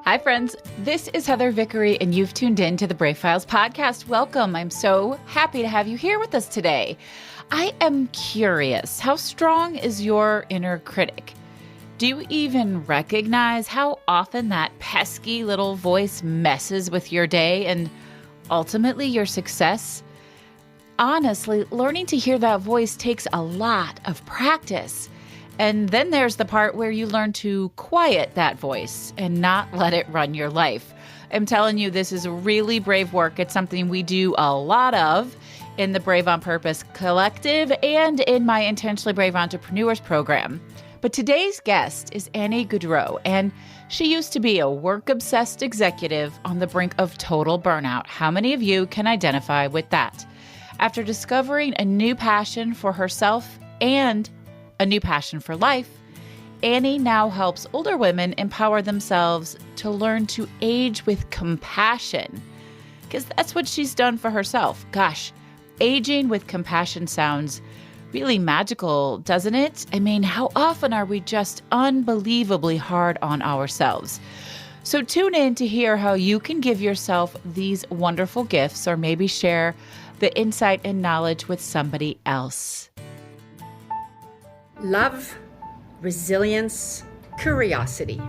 Hi, friends. This is Heather Vickery, and you've tuned in to the Brave Files podcast. Welcome. I'm so happy to have you here with us today. I am curious, how strong is your inner critic? Do you even recognize how often that pesky little voice messes with your day and ultimately your success? Honestly, learning to hear that voice takes a lot of practice. And then there's the part where you learn to quiet that voice and not let it run your life. I'm telling you, this is really brave work. It's something we do a lot of in the Brave on Purpose Collective and in my Intentionally Brave Entrepreneurs program. But today's guest is Annie Gaudreault, and she used to be a work-obsessed executive on the brink of total burnout. How many of you can identify with that? After discovering a new passion for herself and a new passion for life, Annie now helps older women empower themselves to learn to age with compassion, because that's what she's done for herself. Gosh, aging with compassion sounds really magical, doesn't it? I mean, how often are we just unbelievably hard on ourselves? So tune in to hear how you can give yourself these wonderful gifts, or maybe share the insight and knowledge with somebody else. Love, resilience, curiosity.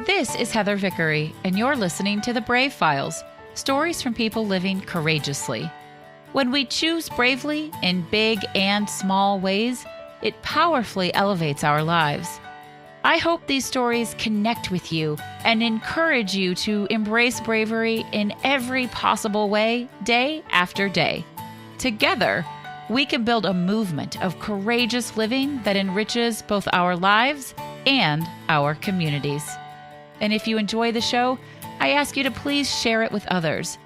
This is Heather Vickery, and you're listening to The Brave Files, stories from people living courageously. When we choose bravely in big and small ways, it powerfully elevates our lives. I hope these stories connect with you and encourage you to embrace bravery in every possible way, day after day. Together, we can build a movement of courageous living that enriches both our lives and our communities. And if you enjoy the show, I ask you to please share it with others.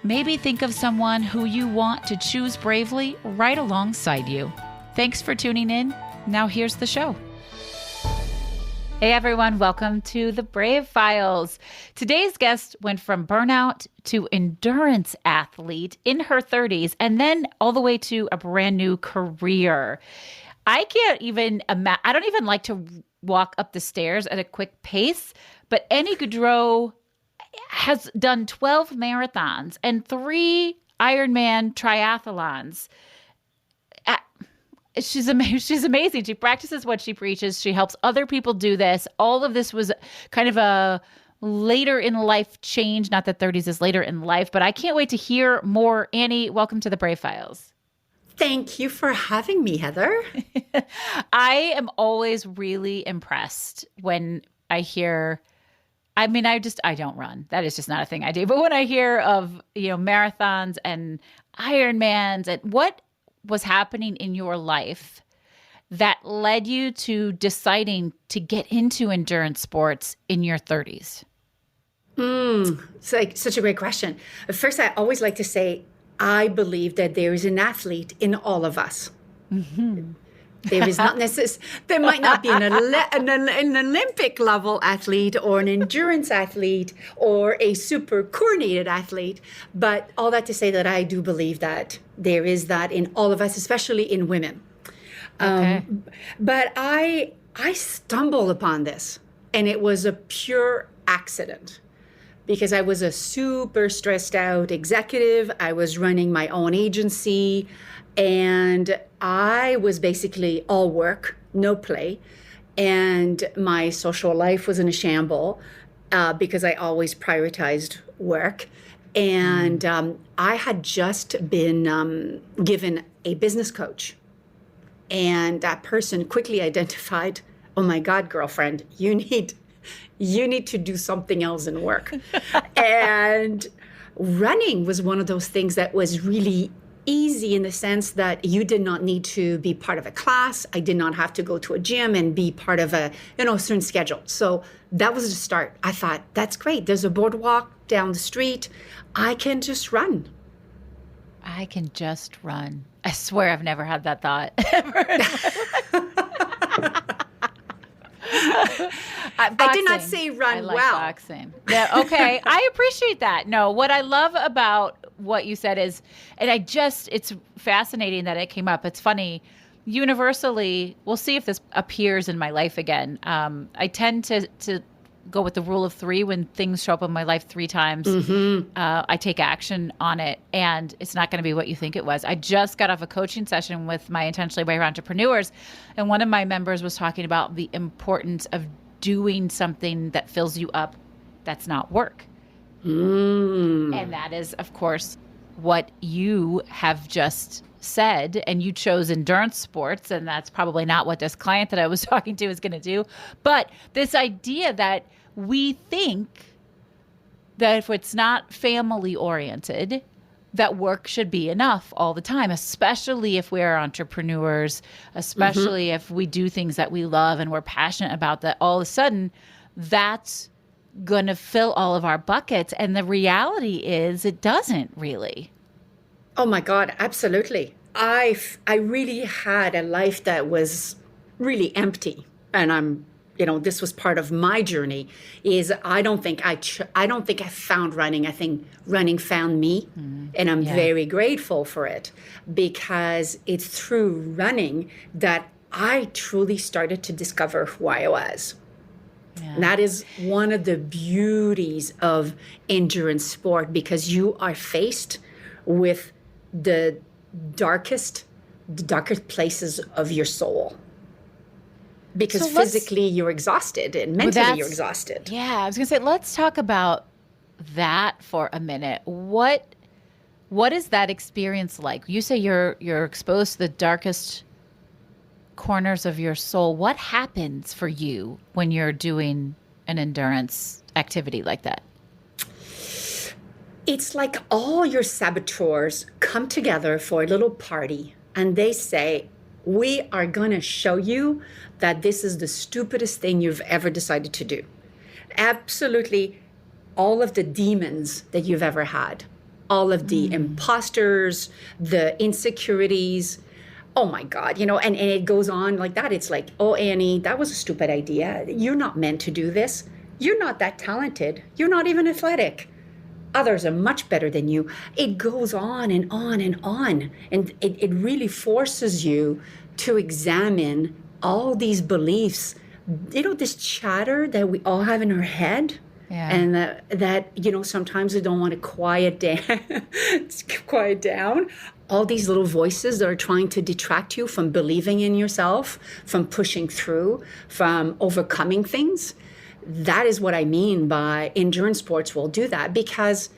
Maybe think of someone who you want to choose bravely right alongside you. Thanks for tuning in. Now here's the show. Hey everyone, welcome to the Brave Files. Today's guest went from burnout to endurance athlete in her 30s and then all the way to a brand new career. I can't even imagine, I don't even like to walk up the stairs at a quick pace, but Annie Gaudreault has done 12 marathons and 3 Ironman triathlons. She's amazing. She practices what she preaches. She helps other people do this. All of this was kind of a later in life change. Not that 30s is later in life, but I can't wait to hear more. Annie, welcome to the Brave Files. Thank you for having me, Heather. I am always really impressed when I hear, I don't run. That is just not a thing I do. But when I hear of, marathons and Ironmans and what was happening in your life that led you to deciding to get into endurance sports in your 30s? It's like such a great question. First, I always like to say, I believe that there is an athlete in all of us. Mm-hmm. There is not there might not be an Olympic level athlete or an endurance athlete or a super coordinated athlete. But all that to say that I do believe that there is that in all of us, especially in women. Okay. But I stumbled upon this, and it was a pure accident because I was a super stressed out executive. I was running my own agency, and I was basically all work, no play. And my social life was in a shamble because I always prioritized work. And I had just been given a business coach. And that person quickly identified, oh my God, girlfriend, you need to do something else in work. And running was one of those things that was really easy in the sense that you did not need to be part of a class. I did not have to go to a gym and be part of a certain schedule. So that was the start. I thought, that's great. There's a boardwalk down the street. I can just run. I can just run. I swear I've never had that thought ever. I did not say run well. Boxing. Yeah, okay. I appreciate that. No, what I love about what you said is, and it's fascinating that it came up. It's funny. Universally, we'll see if this appears in my life again. I tend to go with the rule of 3. When things show up in my life 3 times, I take action on it, and it's not going to be what you think it was. I just got off a coaching session with my Intentionally Brave entrepreneurs, and one of my members was talking about the importance of doing something that fills you up that's not work. And that is, of course, what you have just said, and you chose endurance sports, and that's probably not what this client that I was talking to is going to do. But this idea that we think that if it's not family oriented, that work should be enough all the time, especially if we're entrepreneurs, especially if we do things that we love and we're passionate about, that all of a sudden that's going to fill all of our buckets. And the reality is it doesn't really. Oh my God, absolutely. I really had a life that was really empty. And this was part of my journey. Is I don't think I found running. I think running found me, and I'm very grateful for it, because it's through running that I truly started to discover who I was. Yeah. And that is one of the beauties of endurance sport, because you are faced with the darkest places of your soul. Because physically you're exhausted and mentally you're exhausted. Yeah, I was going to say, let's talk about that for a minute. What is that experience like? You say you're exposed to the darkest corners of your soul. What happens for you when you're doing an endurance activity like that? It's like all your saboteurs come together for a little party, and they say, we are going to show you that this is the stupidest thing you've ever decided to do. Absolutely all of the demons that you've ever had, all of the imposters, the insecurities. Oh my God, and it goes on like that. It's like, oh, Annie, that was a stupid idea. You're not meant to do this. You're not that talented. You're not even athletic. Others are much better than you. It goes on and on and on. And it really forces you to examine all these beliefs, this chatter that we all have in our head. Yeah. And that sometimes we don't want to quiet down. All these little voices that are trying to detract you from believing in yourself, from pushing through, from overcoming things. That is what I mean by endurance sports will do that, because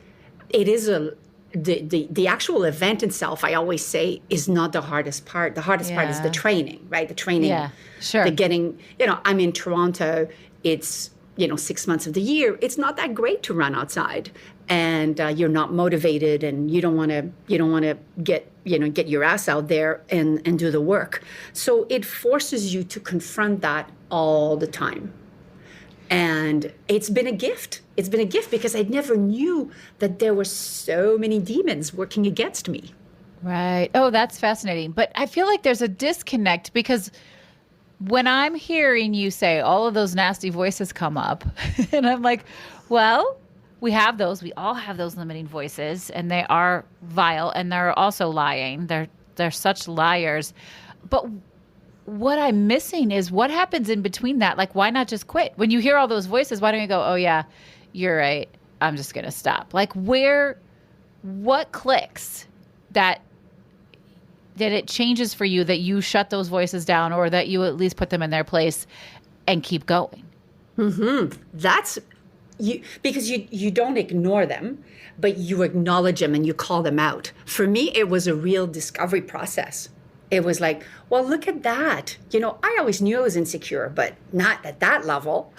it is the actual event itself, I always say, is not the hardest part. The hardest part is the training, right? The training, sure. The getting, I'm in Toronto, it's, 6 months of the year. It's not that great to run outside, and you're not motivated, and you don't want to get your ass out there and do the work. So it forces you to confront that all the time. And it's been a gift. It's been a gift, because I never knew that there were so many demons working against me. Right. Oh, that's fascinating. But I feel like there's a disconnect, because when I'm hearing you say all of those nasty voices come up, and I'm like, well, we have those. We all have those limiting voices, and they are vile, and they're also lying. They're such liars. But what I'm missing is what happens in between that. Like, why not just quit? When you hear all those voices, why don't you go, oh yeah, you're right, I'm just going to stop? Like, what clicks that it changes for you, that you shut those voices down, or that you at least put them in their place and keep going? That's you, because you don't ignore them, but you acknowledge them and you call them out. For me, it was a real discovery process. It was like, well, look at that. I always knew I was insecure, but not at that level.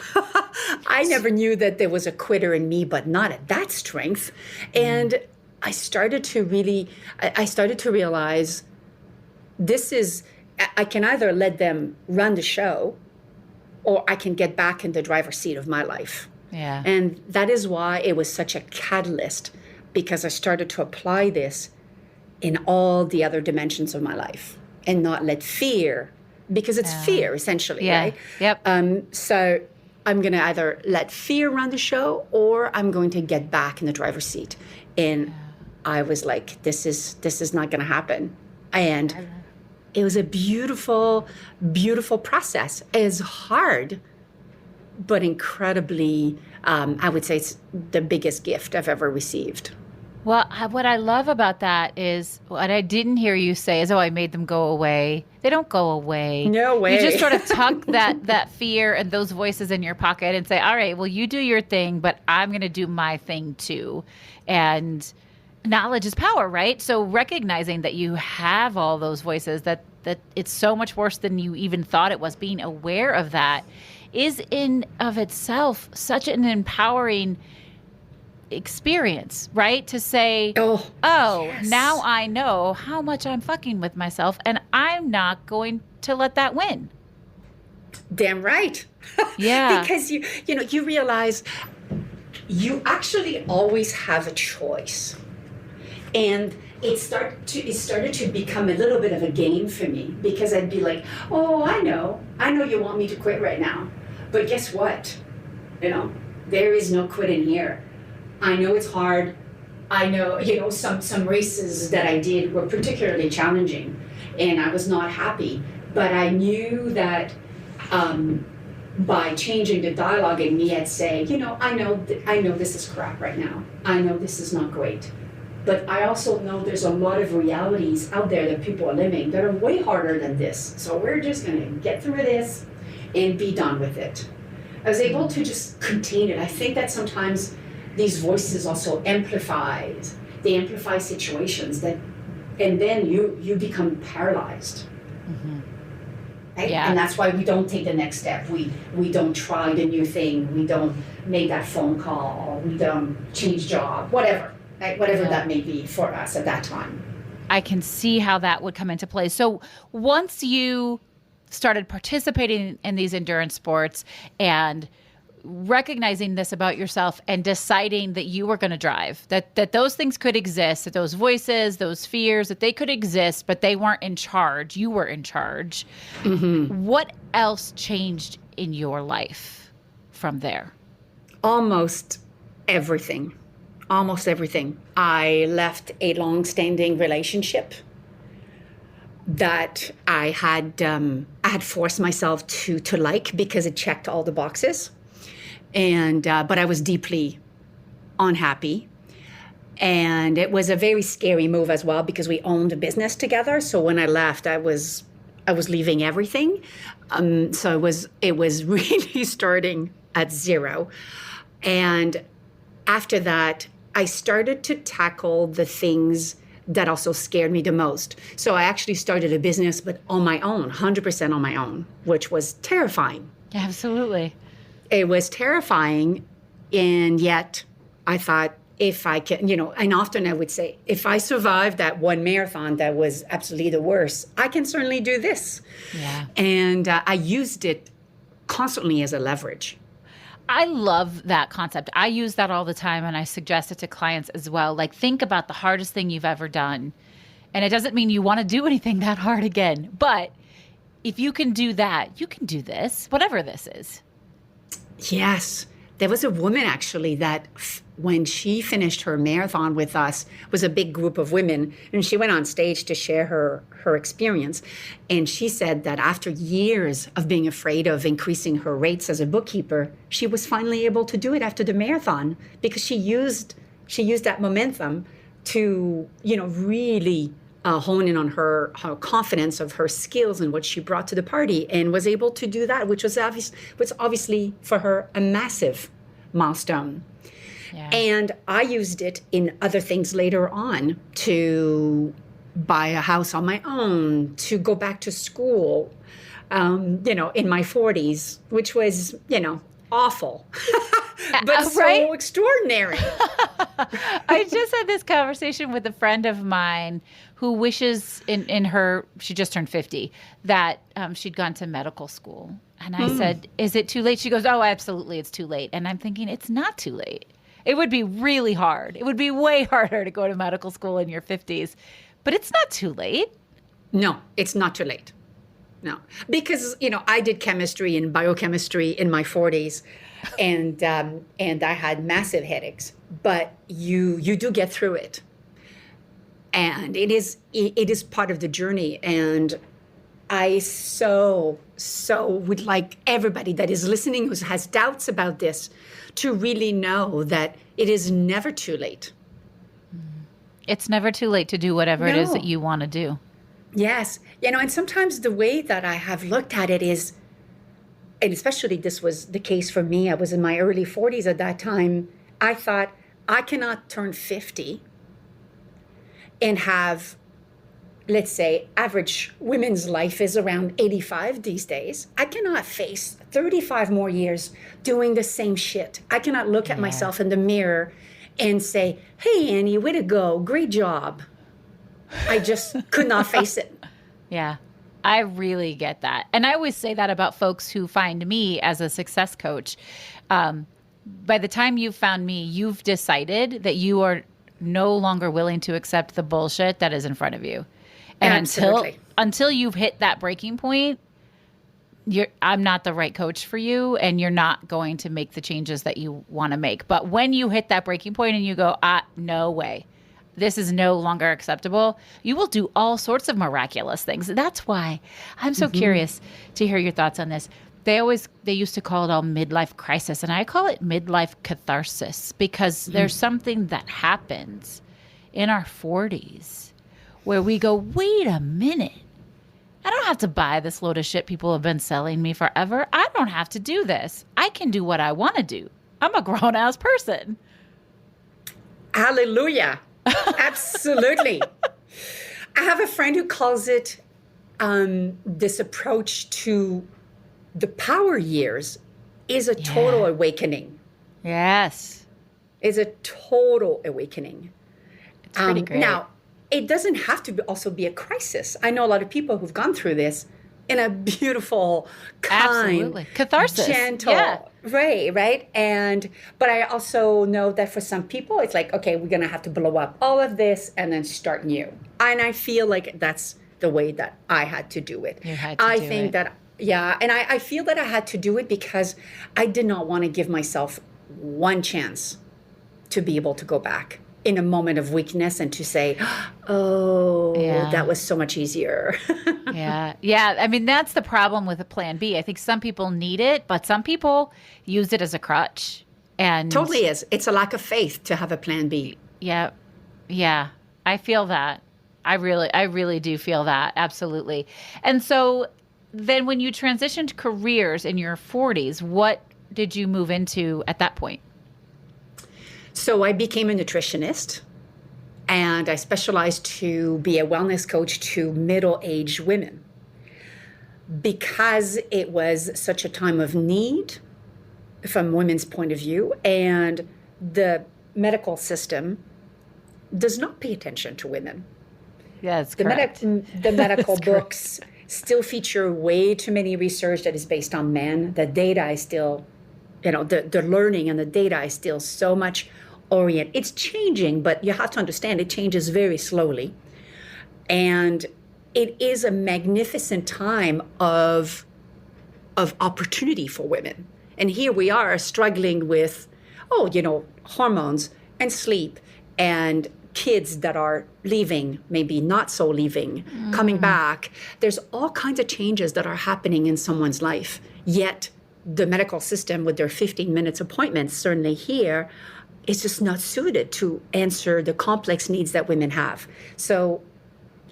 I never knew that there was a quitter in me, but not at that strength. And I started to realize I can either let them run the show, or I can get back in the driver's seat of my life. Yeah. And that is why it was such a catalyst, because I started to apply this in all the other dimensions of my life, and not let fear, because it's fear essentially, right? Yep. So I'm going to either let fear run the show, or I'm going to get back in the driver's seat. And I was like, this is not going to happen. And it was a beautiful, beautiful process. It's hard, but incredibly, I would say it's the biggest gift I've ever received. Well, what I love about that is what I didn't hear you say is, oh, I made them go away. They don't go away. No way. You just sort of tuck that fear and those voices in your pocket and say, all right, well, you do your thing, but I'm going to do my thing too. And knowledge is power, right? So recognizing that you have all those voices, that it's so much worse than you even thought it was, being aware of that is in of itself such an empowering experience, right? To say, oh, yes, now I know how much I'm fucking with myself and I'm not going to let that win. Damn right. Yeah. Because you realize you actually always have a choice. And it started to become a little bit of a game for me, because I'd be like, oh, I know you want me to quit right now. But guess what? There is no quitting here. I know it's hard. I know, some races that I did were particularly challenging and I was not happy. But I knew that by changing the dialogue in me, I'd say, I know this is crap right now. I know this is not great. But I also know there's a lot of realities out there that people are living that are way harder than this. So we're just going to get through this and be done with it. I was able to just contain it. I think that sometimes these voices also amplify situations and then you become paralyzed. Mm-hmm. Right? Yeah. And that's why we don't take the next step. We don't try the new thing. We don't make that phone call. We don't change job, whatever. Right? Whatever that may be for us at that time. I can see how that would come into play. So once you started participating in these endurance sports and recognizing this about yourself and deciding that you were going to drive, that those things could exist, that those voices, those fears, that they could exist, but they weren't in charge. You were in charge. Mm-hmm. What else changed in your life from there? Almost everything. I left a long-standing relationship that I had forced myself to like, because it checked all the boxes. And but I was deeply unhappy. And it was a very scary move as well, because we owned a business together. So when I left, I was leaving everything. So it was really starting at zero. And after that, I started to tackle the things that also scared me the most. So I actually started a business, but on my own, 100% on my own, which was terrifying. Absolutely. It was terrifying. And yet I thought, if I can, and often I would say, if I survived that one marathon that was absolutely the worst, I can certainly do this. Yeah. And I used it constantly as a leverage. I love that concept. I use that all the time, and I suggest it to clients as well. Like, think about the hardest thing you've ever done. And it doesn't mean you want to do anything that hard again. But if you can do that, you can do this, whatever this is. Yes. There was a woman actually that when she finished her marathon with us, was a big group of women, and she went on stage to share her experience. And she said that after years of being afraid of increasing her rates as a bookkeeper, she was finally able to do it after the marathon, because she used that momentum to, really hone in on her confidence of her skills and what she brought to the party, and was able to do that, which was obviously for her a massive milestone. Yeah. And I used it in other things later on, to buy a house on my own, to go back to school, in my 40s, which was, awful, but so extraordinary. I just had this conversation with a friend of mine who wishes she just turned 50, that she'd gone to medical school. And I said, is it too late? She goes, oh, absolutely, it's too late. And I'm thinking, it's not too late. It would be really hard. It would be way harder to go to medical school in your 50s. But it's not too late. No, it's not too late. No, because, I did chemistry and biochemistry in my 40s, and I had massive headaches. But you do get through it. And it is part of the journey. And I would like everybody that is listening who has doubts about this to really know that it is never too late. It's never too late to do whatever it is that you want to do. Yes. And sometimes the way that I have looked at it is, and especially this was the case for me, I was in my early 40s at that time. I thought, I cannot turn 50 and have, let's say, average women's life is around 85 these days. I cannot face 35 more years doing the same shit. I cannot look at myself in the mirror and say, hey, Annie, way to go. Great job. I just could not face it. Yeah, I really get that. And I always say that about folks who find me as a success coach. By the time you've found me, you've decided that you are no longer willing to accept the bullshit that is in front of you. And until you've hit that breaking point, I'm not the right coach for you, and you're not going to make the changes that you want to make. But when you hit that breaking point and you go, no way, this is no longer acceptable, you will do all sorts of miraculous things. That's why I'm so curious to hear your thoughts on this. They used to call it all midlife crisis, and I call it midlife catharsis, because there's something that happens in our 40s where we go, wait a minute, I don't have to buy this load of shit people have been selling me forever. I don't have to do this. I can do what I want to do. I'm a grown-ass person. Hallelujah. Absolutely. I have a friend who calls it this approach to the power years is a total awakening. Yes. Is a total awakening. It's pretty great. Now, it doesn't have to also be a crisis. I know a lot of people who've gone through this in a beautiful, kind, catharsis, gentle way, right? But I also know that for some people, it's like, okay, we're going to have to blow up all of this and then start new. And I feel like that's the way that I had to do it. You had to do it. And I feel that I had to do it because I did not want to give myself one chance to be able to go back in a moment of weakness and to say, that was so much easier. Yeah. I mean, that's the problem with a plan B. I think some people need it, but some people use it as a crutch. And totally is. It's a lack of faith to have a plan B. Yeah. I feel that. I really do feel that. Absolutely. And so then when you transitioned careers in your 40s, what did you move into at that point? So I became a nutritionist, and I specialized to be a wellness coach to middle-aged women because it was such a time of need from women's point of view, and the medical system does not pay attention to women. Yeah, that's correct. The medical books still feature way too many research that is based on men. The data is still, the learning and the data is still so much oriented. It's changing, but you have to understand it changes very slowly. And it is a magnificent time of opportunity for women. And here we are struggling with, hormones and sleep and kids that are leaving, maybe not so leaving, coming back. There's all kinds of changes that are happening in someone's life. Yet the medical system with their 15 minutes appointments, certainly here, is just not suited to answer the complex needs that women have. So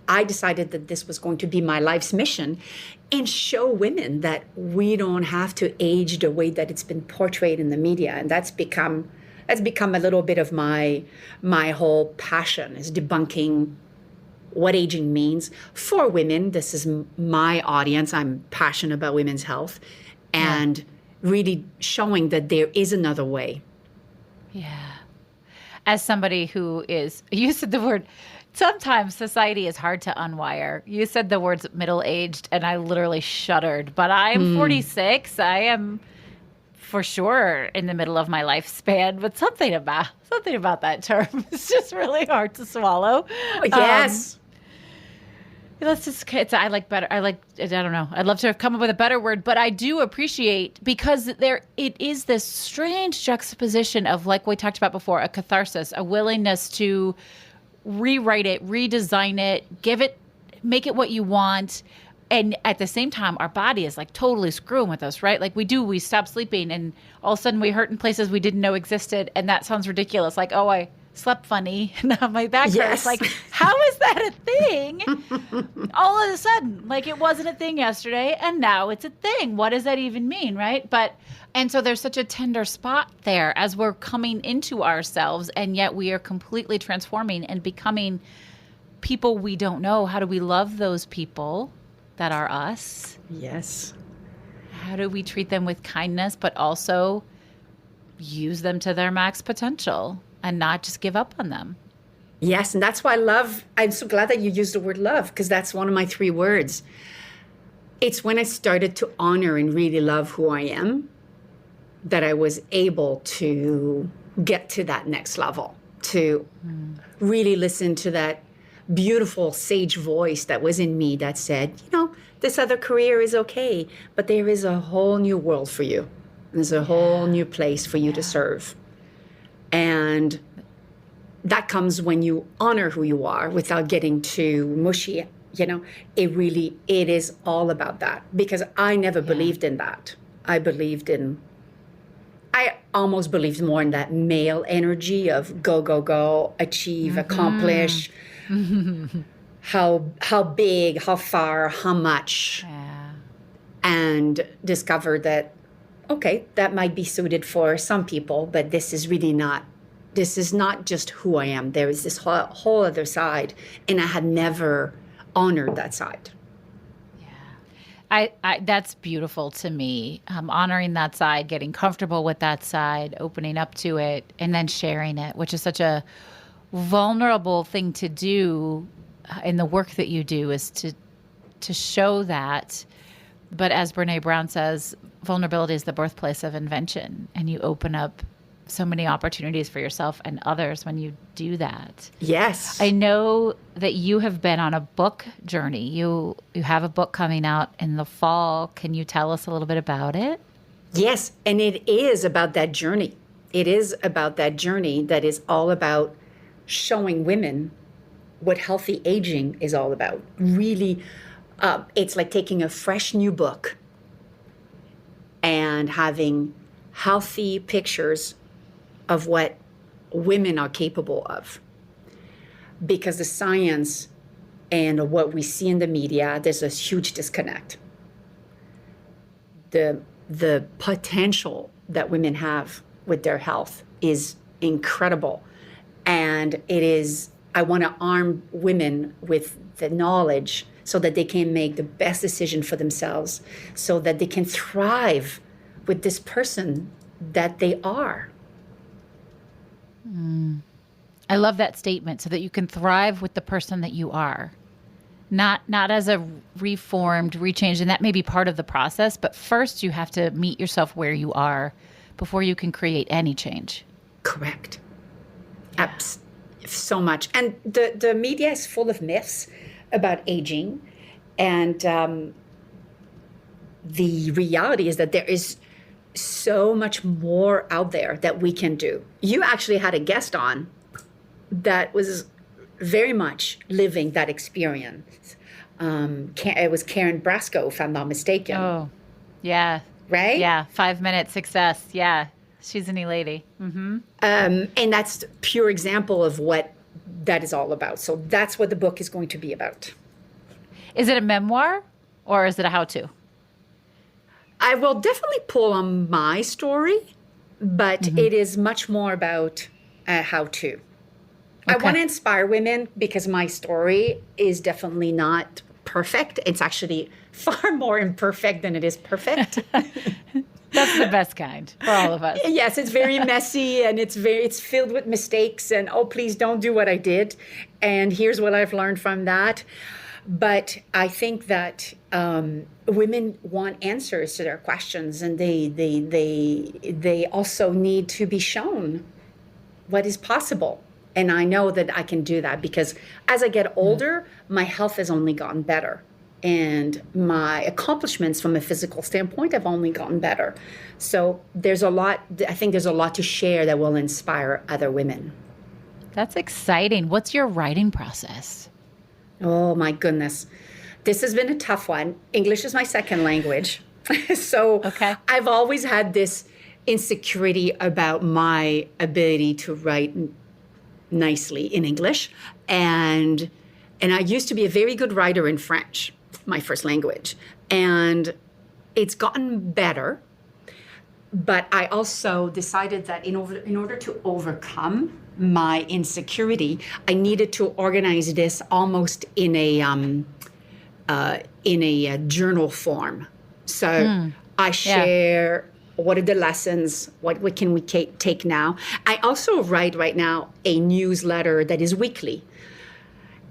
I decided that this was going to be my life's mission and show women that we don't have to age the way that it's been portrayed in the media. And that's become a little bit of my whole passion, is debunking what aging means for women. This is my audience. I'm passionate about women's health and really showing that there is another way. Yeah. As somebody who you said the word, sometimes society is hard to unwire. You said the words middle-aged, and I literally shuddered. But I am 46. I am for sure in the middle of my lifespan. But something about that term is just really hard to swallow. Yes. I don't know. I'd love to have come up with a better word, but I do appreciate, because it is this strange juxtaposition of, like we talked about before, a catharsis, a willingness to rewrite it, redesign it, make it what you want, And at the same time, our body is like totally screwing with us, right? Like we stop sleeping and all of a sudden we hurt in places we didn't know existed. And that sounds ridiculous. Like, oh, I slept funny. Now my back hurts. Like, how is that a thing? All of a sudden, like it wasn't a thing yesterday and now it's a thing. What does that even mean, right? And so there's such a tender spot there as we're coming into ourselves, and yet we are completely transforming and becoming people we don't know. How do we love those people that are us? Yes. How do we treat them with kindness, but also use them to their max potential and not just give up on them? Yes, and that's why love, I'm so glad that you used the word love, because that's one of my 3 words. It's when I started to honor and really love who I am that I was able to get to that next level, to really listen to that beautiful sage voice that was in me that said, this other career is okay, but there is a whole new world for you. There's a whole new place for you to serve. And that comes when you honor who you are without getting too mushy. It is all about that, because I never believed in that. I almost believed more in that male energy of go, go, go, achieve, accomplish, how big, how far, how much, and discovered that, okay, that might be suited for some people, but this is not just who I am. There is this whole other side, and I had never honored that side. I that's beautiful to me. Honoring that side, getting comfortable with that side, opening up to it, and then sharing it, which is such a vulnerable thing to do in the work that you do, is to show that. But as Brene Brown says, vulnerability is the birthplace of invention, and you open up so many opportunities for yourself and others when you do that. Yes. I know that you have been on a book journey. You have a book coming out in the fall. Can you tell us a little bit about it? Yes, and it is about that journey. It is about that journey that is all about showing women what healthy aging is all about. Really, it's like taking a fresh new book and having healthy pictures of what women are capable of. Because the science and what we see in the media, there's a huge disconnect. The potential that women have with their health is incredible. And I want to arm women with the knowledge so that they can make the best decision for themselves, so that they can thrive with this person that they are. I love that statement, so that you can thrive with the person that you are. Not as a reformed, rechanged, and that may be part of the process, but first you have to meet yourself where you are before you can create any change. Correct. Yeah. So much. And the media is full of myths about aging. And the reality is that there is so much more out there that we can do. You actually had a guest on that was very much living that experience. It was Karen Brasco, if I'm not mistaken. Oh, yeah. Right? Yeah. 5 minute success. Yeah. She's a neat lady. Mm-hmm. And that's a pure example of what that is all about. So that's what the book is going to be about. Is it a memoir or is it a how-to? I will definitely pull on my story, but it is much more about how-to. Okay. I want to inspire women because my story is definitely not perfect. It's actually far more imperfect than it is perfect. That's the best kind for all of us. Yes, it's very messy and it's filled with mistakes and, oh, please don't do what I did. And here's what I've learned from that. But I think that women want answers to their questions, and they also need to be shown what is possible. And I know that I can do that because as I get older, my health has only gotten better. And my accomplishments from a physical standpoint have only gotten better. So I think there's a lot to share that will inspire other women. That's exciting. What's your writing process? Oh, my goodness. This has been a tough one. English is my second language. So Okay. I've always had this insecurity about my ability to write nicely in English. And I used to be a very good writer in French, my first language. And it's gotten better. But I also decided that in order to overcome my insecurity, I needed to organize this almost in a journal form. So I share what are the lessons, what can we take now. I also write right now a newsletter that is weekly.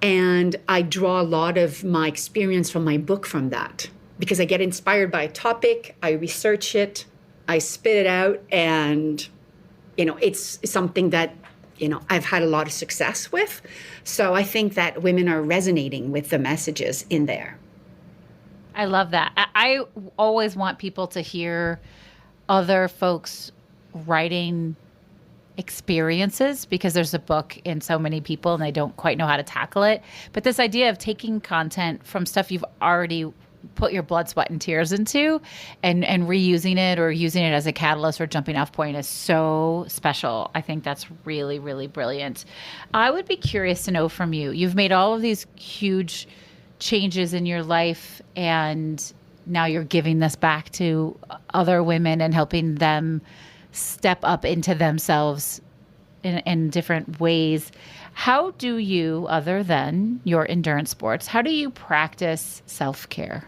And I draw a lot of my experience from my book from that, because I get inspired by a topic, I research it, I spit it out, and, it's something that, I've had a lot of success with. So I think that women are resonating with the messages in there. I love that. I always want people to hear other folks' writing experiences, because there's a book in so many people and they don't quite know how to tackle it. But this idea of taking content from stuff you've already put your blood, sweat, and tears into and reusing it or using it as a catalyst or jumping off point is so special. I think that's really, really brilliant. I would be curious to know from you. You've made all of these huge changes in your life, and now you're giving this back to other women and helping them step up into themselves in different ways. How do you, other than your endurance sports, how do you practice self-care?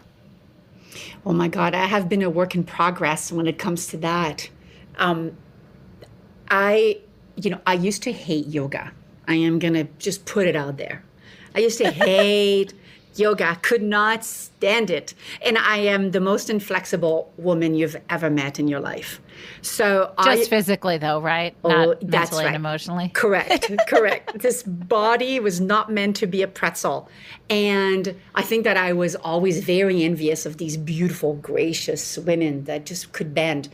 Oh my God, I have been a work in progress when it comes to that. I used to hate yoga. I am going to just put it out there. I used to hate yoga, could not stand it. And I am the most inflexible woman you've ever met in your life. So just physically though, right? Not that's mentally right. and emotionally. Correct. This body was not meant to be a pretzel. And I think that I was always very envious of these beautiful, gracious women that just could bend.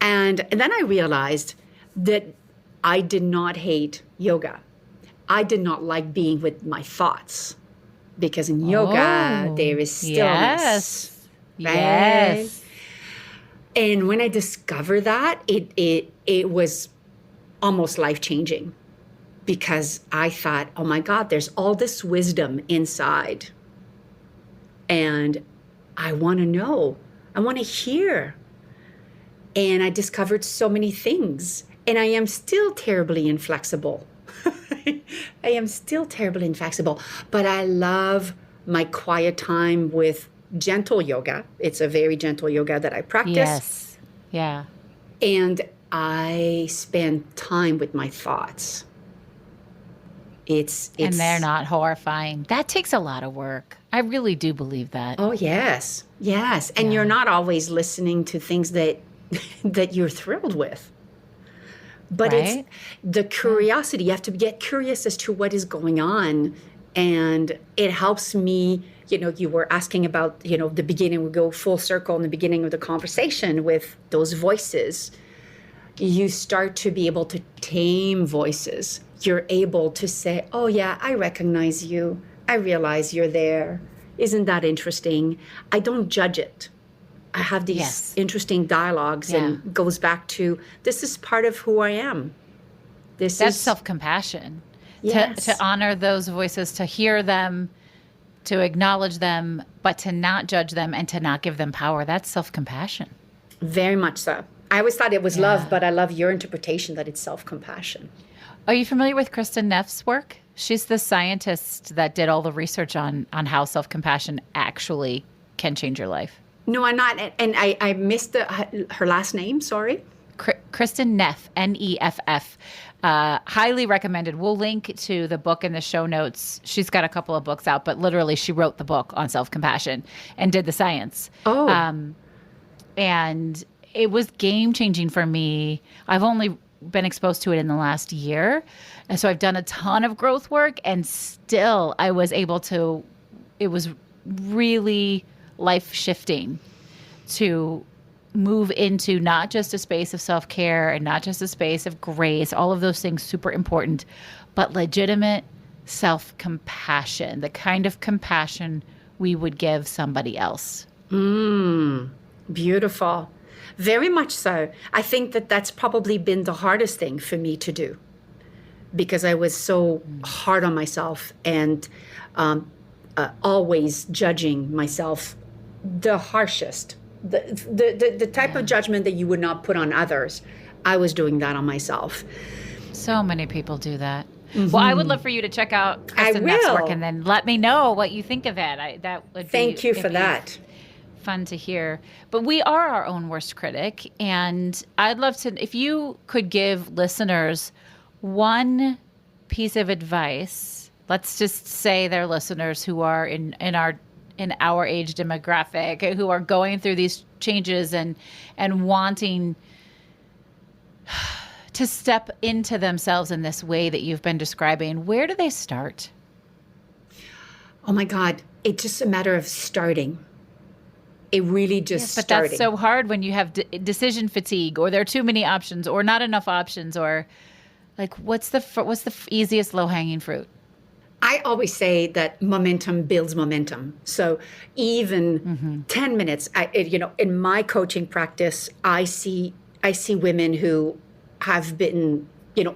And then I realized that I did not hate yoga. I did not like being with my thoughts. Because in yoga, there is stillness. Yes. Right? Yes. And when I discovered that, it was almost life-changing. Because I thought, oh my God, there's all this wisdom inside. And I want to know. I want to hear. And I discovered so many things. And I am still terribly inflexible. I am still terribly inflexible, but I love my quiet time with gentle yoga. It's a very gentle yoga that I practice. Yes. Yeah. And I spend time with my thoughts. It's and they're not horrifying. That takes a lot of work. I really do believe that. Oh, yes. Yes. And you're not always listening to things that you're thrilled with. But right? It's the curiosity. You have to get curious as to what is going on. And it helps me, you were asking about, the beginning, we go full circle in the beginning of the conversation with those voices. You start to be able to tame voices. You're able to say, oh yeah, I recognize you. I realize you're there. Isn't that interesting? I don't judge it. I have these interesting dialogues and goes back to, this is part of who I am. That's self-compassion. Yes. To honor those voices, to hear them, to acknowledge them, but to not judge them and to not give them power. That's self-compassion. Very much so. I always thought it was love, but I love your interpretation that it's self-compassion. Are you familiar with Kristen Neff's work? She's the scientist that did all the research on how self-compassion actually can change your life. No, I'm not. And I missed her last name. Sorry. Kristen Neff, Neff. Highly recommended. We'll link to the book in the show notes. She's got a couple of books out, but literally she wrote the book on self-compassion and did the science. Oh. And it was game-changing for me. I've only been exposed to it in the last year. And so I've done a ton of growth work, and still I was able to, it was really life-shifting to move into not just a space of self-care and not just a space of grace, all of those things super important, but legitimate self-compassion, the kind of compassion we would give somebody else. Beautiful. Very much so. I think that that's probably been the hardest thing for me to do, because I was so hard on myself and always judging myself the harshest, the type of judgment that you would not put on others. I was doing that on myself. So many people do that. Well, I would love for you to check out Kristen Neff's work and then let me know what you think of it. That would Thank you for that. Fun to hear. But we are our own worst critic, and I'd love to, if you could give listeners one piece of advice. Let's just say they're listeners who are in our age demographic, who are going through these changes and wanting to step into themselves in this way that you've been describing. Where do they start? Oh my God, it's just a matter of starting. It really just but starting. That's so hard when you have decision fatigue, or there are too many options, or not enough options, or like what's the easiest low-hanging fruit? I always say that momentum builds momentum. So even 10 minutes, in my coaching practice, I see women who have been,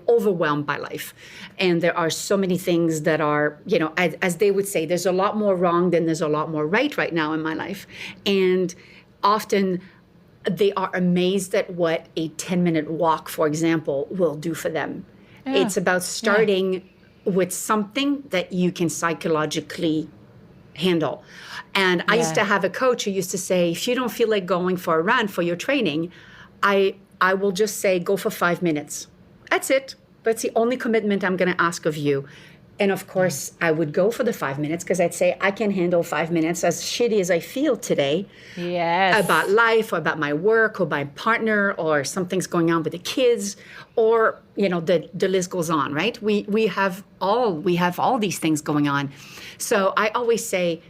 overwhelmed by life. And there are so many things that are, as they would say, there's a lot more wrong than there's a lot more right now in my life. And often they are amazed at what a 10-minute walk, for example, will do for them. Yeah. It's about starting with something that you can psychologically handle. And I used to have a coach who used to say, if you don't feel like going for a run for your training, I will just say, go for 5 minutes. That's it. That's the only commitment I'm going to ask of you. And of course, I would go for the 5 minutes because I'd say, I can handle 5 minutes, as shitty as I feel today. Yes. About life, or about my work, or my partner, or something's going on with the kids, or, the list goes on, right? We have all these things going on. So I always say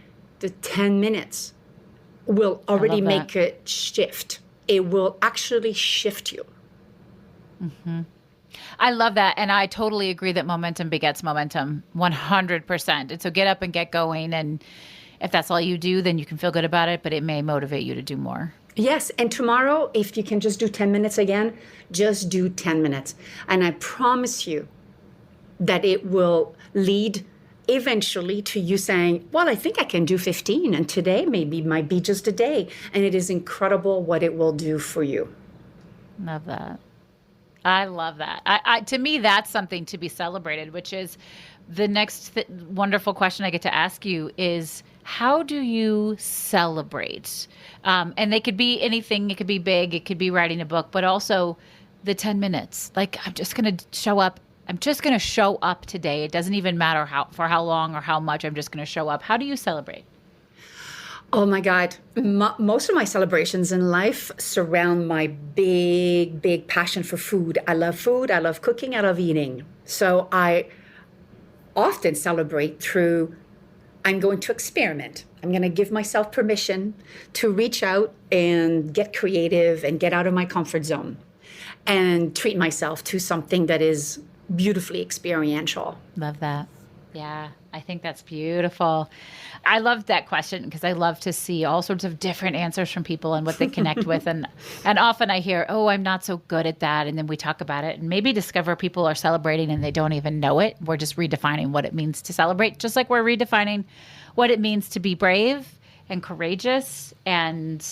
the 10 minutes will already make a shift. It will actually shift you. Mm-hmm. I love that. And I totally agree that momentum begets momentum 100%. And so get up and get going. And if that's all you do, then you can feel good about it, but it may motivate you to do more. Yes. And tomorrow, if you can just do 10 minutes again, just do 10 minutes. And I promise you that it will lead eventually to you saying, well, I think I can do 15. And today might be just a day. And it is incredible what it will do for you. Love that. I love that. To me, that's something to be celebrated, which is the next wonderful question I get to ask you is, how do you celebrate? And they could be anything. It could be big. It could be writing a book, but also the 10 minutes. Like, I'm just going to show up. I'm just going to show up today. It doesn't even matter for how long or how much. I'm just going to show up. How do you celebrate? Oh my God. Most of my celebrations in life surround my big, big passion for food. I love food. I love cooking. I love eating. So I often celebrate through, I'm going to experiment. I'm going to give myself permission to reach out and get creative and get out of my comfort zone and treat myself to something that is beautifully experiential. Love that. Yeah, I think that's beautiful. I love that question because I love to see all sorts of different answers from people and what they connect with. And often I hear, oh, I'm not so good at that. And then we talk about it and maybe discover people are celebrating and they don't even know it. We're just redefining what it means to celebrate, just like we're redefining what it means to be brave and courageous and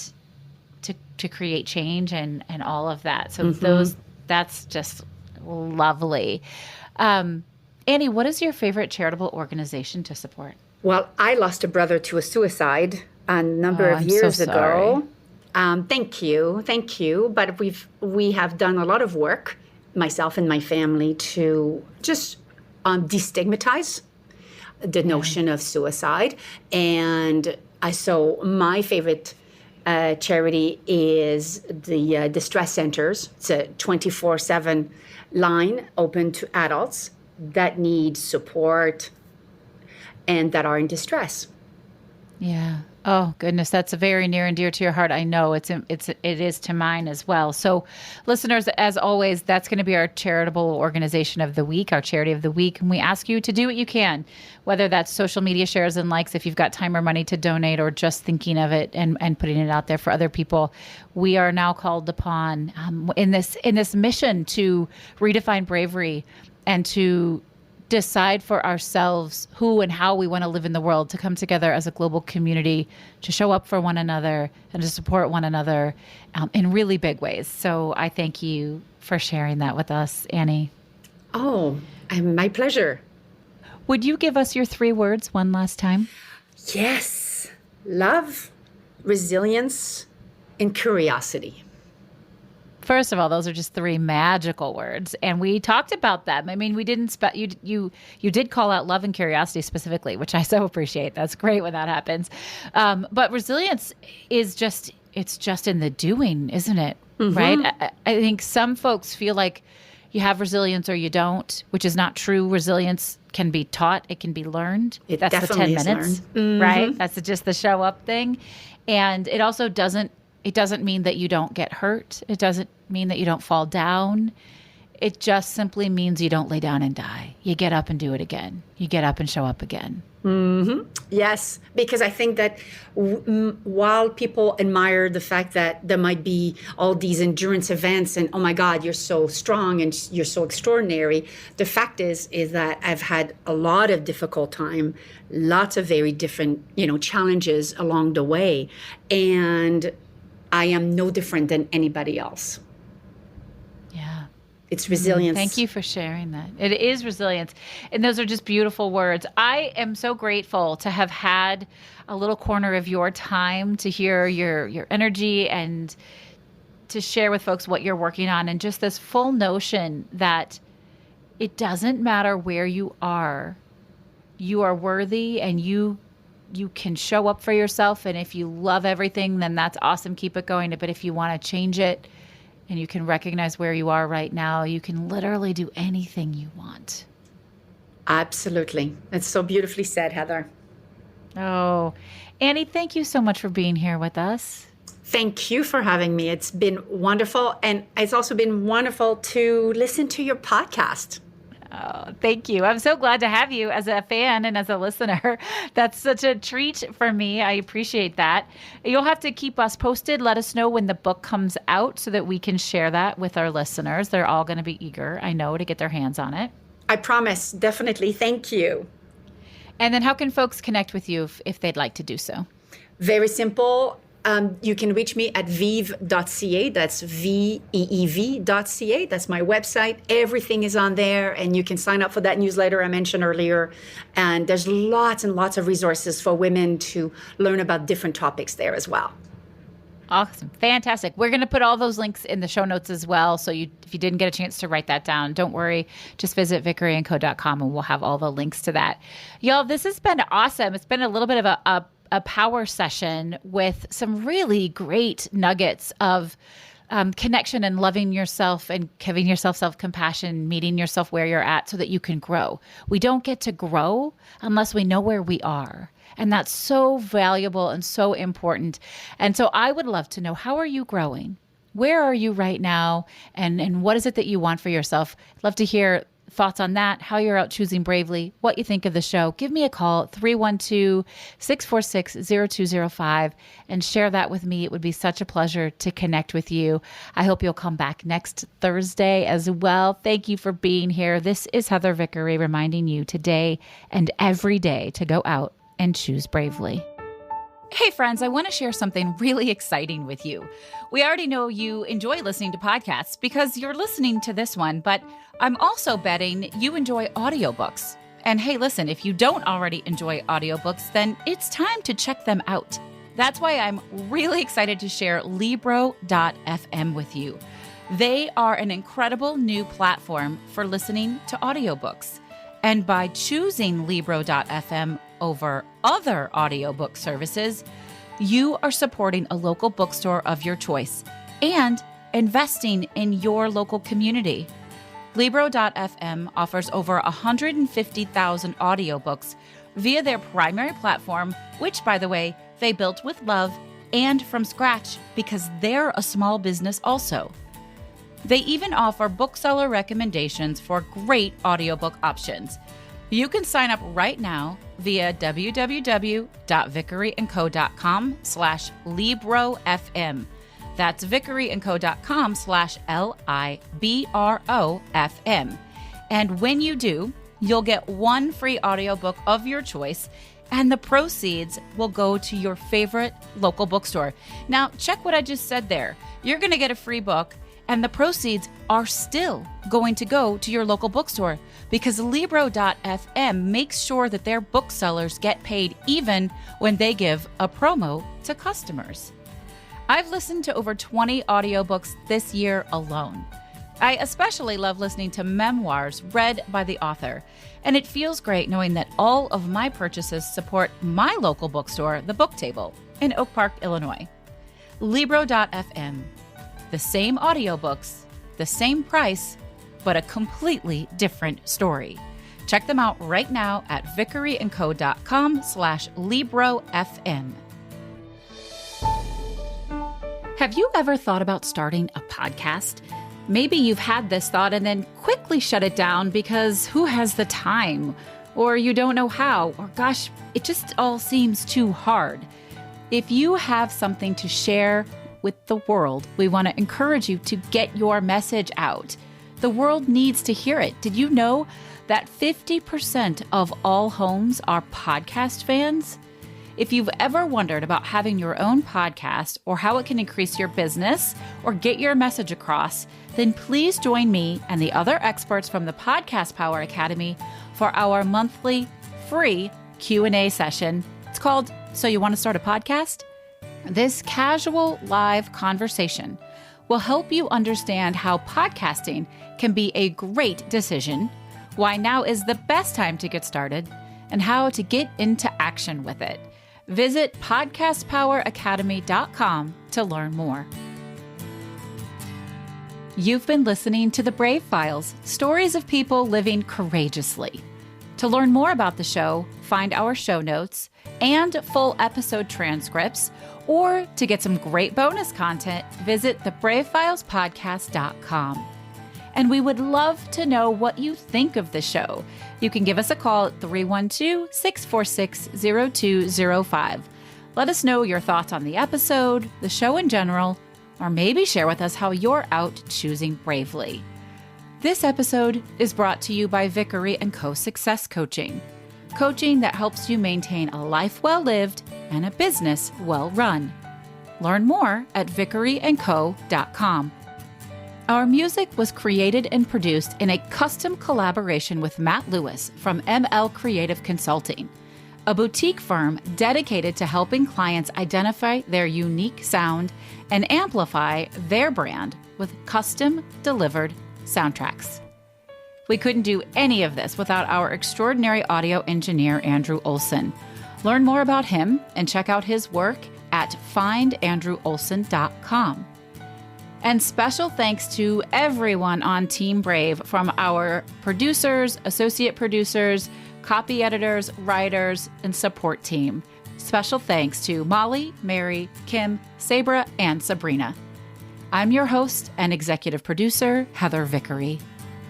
to create change and all of that. So that's just lovely. Annie, what is your favorite charitable organization to support? Well, I lost a brother to a suicide a number of years ago. Thank you. But we have done a lot of work, myself and my family, to just destigmatize the notion of suicide. And so my favorite charity is the Distress Centers. It's a 24/7 line open to adults that need support and that are in distress. Yeah. Oh, goodness. That's very near and dear to your heart. I know it is to mine as well. So listeners, as always, that's going to be our charitable organization of the week, our charity of the week. And we ask you to do what you can, whether that's social media shares and likes, if you've got time or money to donate, or just thinking of it and putting it out there for other people. We are now called upon in this mission to redefine bravery and to decide for ourselves who and how we want to live in the world, to come together as a global community, to show up for one another and to support one another in really big ways. So I thank you for sharing that with us, Annie. Oh, my pleasure. Would you give us your 3 words one last time? Yes. Love, resilience, and curiosity. First of all, those are just 3 magical words, and we talked about them. I mean, we didn't you did call out love and curiosity specifically, which I so appreciate. That's great when that happens. But resilience is just in the doing, isn't it? Mm-hmm. Right? I think some folks feel like you have resilience or you don't, which is not true. Resilience can be taught. It can be learned. That's definitely the 10 minutes, mm-hmm. right? That's just the show up thing. And it also doesn't mean that you don't get hurt. It doesn't mean that you don't fall down. It just simply means you don't lay down and die. You get up and do it again. You get up and show up again. Mm-hmm. Yes, because I think that while people admire the fact that there might be all these endurance events and, oh my God, you're so strong and you're so extraordinary, the fact is that I've had a lot of difficult time, lots of very different, challenges along the way. And I am no different than anybody else. Yeah. It's resilience. Thank you for sharing that. It is resilience. And those are just beautiful words. I am so grateful to have had a little corner of your time to hear your energy and to share with folks what you're working on, and just this full notion that it doesn't matter where you are worthy, and you can show up for yourself. And if you love everything, then that's awesome. Keep it going. But if you want to change it and you can recognize where you are right now, you can literally do anything you want. Absolutely. That's so beautifully said, Heather. Oh, Annie, thank you so much for being here with us. Thank you for having me. It's been wonderful. And it's also been wonderful to listen to your podcast. Oh, thank you. I'm so glad to have you as a fan and as a listener. That's such a treat for me. I appreciate that. You'll have to keep us posted. Let us know when the book comes out so that we can share that with our listeners. They're all going to be eager, I know, to get their hands on it. I promise. Definitely. Thank you. And then how can folks connect with you if they'd like to do so? Very simple. You can reach me at veev.ca. That's VEEV.ca. That's my website. Everything is on there, and you can sign up for that newsletter I mentioned earlier. And there's lots and lots of resources for women to learn about different topics there as well. Awesome. Fantastic. We're going to put all those links in the show notes as well. So if you didn't get a chance to write that down, don't worry. Just visit vickeryandco.com and we'll have all the links to that. Y'all, this has been awesome. It's been a little bit of a power session with some really great nuggets of connection and loving yourself and giving yourself self-compassion, meeting yourself where you're at so that you can grow. We don't get to grow unless we know where we are. And that's so valuable and so important. And so I would love to know, how are you growing? Where are you right now? And what is it that you want for yourself? I'd love to hear thoughts on that, how you're out choosing bravely, what you think of the show. Give me a call at 312-646-0205 and share that with me. It would be such a pleasure to connect with you. I hope you'll come back next Thursday as well. Thank you for being here. This is Heather Vickery reminding you today and every day to go out and choose bravely. Hey friends, I want to share something really exciting with you. We already know you enjoy listening to podcasts because you're listening to this one, but I'm also betting you enjoy audiobooks. And hey, listen, if you don't already enjoy audiobooks, then it's time to check them out. That's why I'm really excited to share Libro.fm with you. They are an incredible new platform for listening to audiobooks. And by choosing Libro.fm over other audiobook services, you are supporting a local bookstore of your choice and investing in your local community. Libro.fm offers over 150,000 audiobooks via their primary platform, which, by the way, they built with love and from scratch because they're a small business also. They even offer bookseller recommendations for great audiobook options. You can sign up right now via www.vickeryandco.com/LibroFM. That's vickeryandco.com/LIBROFM. And when you do, you'll get one free audiobook of your choice, and the proceeds will go to your favorite local bookstore. Now, check what I just said there. You're going to get a free book, and the proceeds are still going to go to your local bookstore because Libro.fm makes sure that their booksellers get paid even when they give a promo to customers. I've listened to over 20 audiobooks this year alone. I especially love listening to memoirs read by the author, and it feels great knowing that all of my purchases support my local bookstore, The Book Table, in Oak Park, Illinois. Libro.fm. The same audiobooks, the same price, but a completely different story. Check them out right now at vickeryandco.com/LibroFM. Have you ever thought about starting a podcast? Maybe you've had this thought and then quickly shut it down because who has the time? Or you don't know how, or gosh, it just all seems too hard. If you have something to share with the world, we want to encourage you to get your message out. The world needs to hear it. Did you know that 50% of all homes are podcast fans? If you've ever wondered about having your own podcast or how it can increase your business or get your message across, then please join me and the other experts from the Podcast Power Academy for our monthly free Q&A session. It's called So You Want to Start a Podcast? This casual live conversation will help you understand how podcasting can be a great decision, why now is the best time to get started, and how to get into action with it. Visit podcastpoweracademy.com to learn more. You've been listening to The Brave Files, stories of people living courageously. To learn more about the show, find our show notes and full episode transcripts, or to get some great bonus content, visit thebravefilespodcast.com. And we would love to know what you think of the show. You can give us a call at 312-646-0205. Let us know your thoughts on the episode, the show in general, or maybe share with us how you're out choosing bravely. This episode is brought to you by Vickery & Co. Success Coaching. Coaching that helps you maintain a life well lived and a business well run. Learn more at vickeryandco.com. Our music was created and produced in a custom collaboration with Matt Lewis from ML Creative Consulting, a boutique firm dedicated to helping clients identify their unique sound and amplify their brand with custom delivered soundtracks. We couldn't do any of this without our extraordinary audio engineer, Andrew Olson. Learn more about him and check out his work at findandrewolson.com. And special thanks to everyone on Team Brave, from our producers, associate producers, copy editors, writers, and support team. Special thanks to Molly, Mary, Kim, Sabra, and Sabrina. I'm your host and executive producer, Heather Vickery.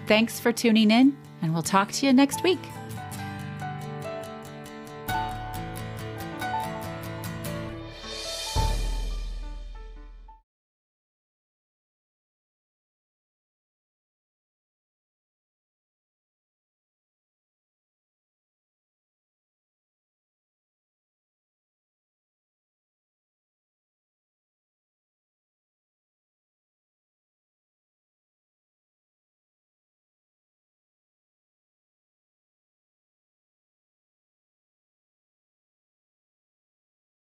Thanks for tuning in, and we'll talk to you next week.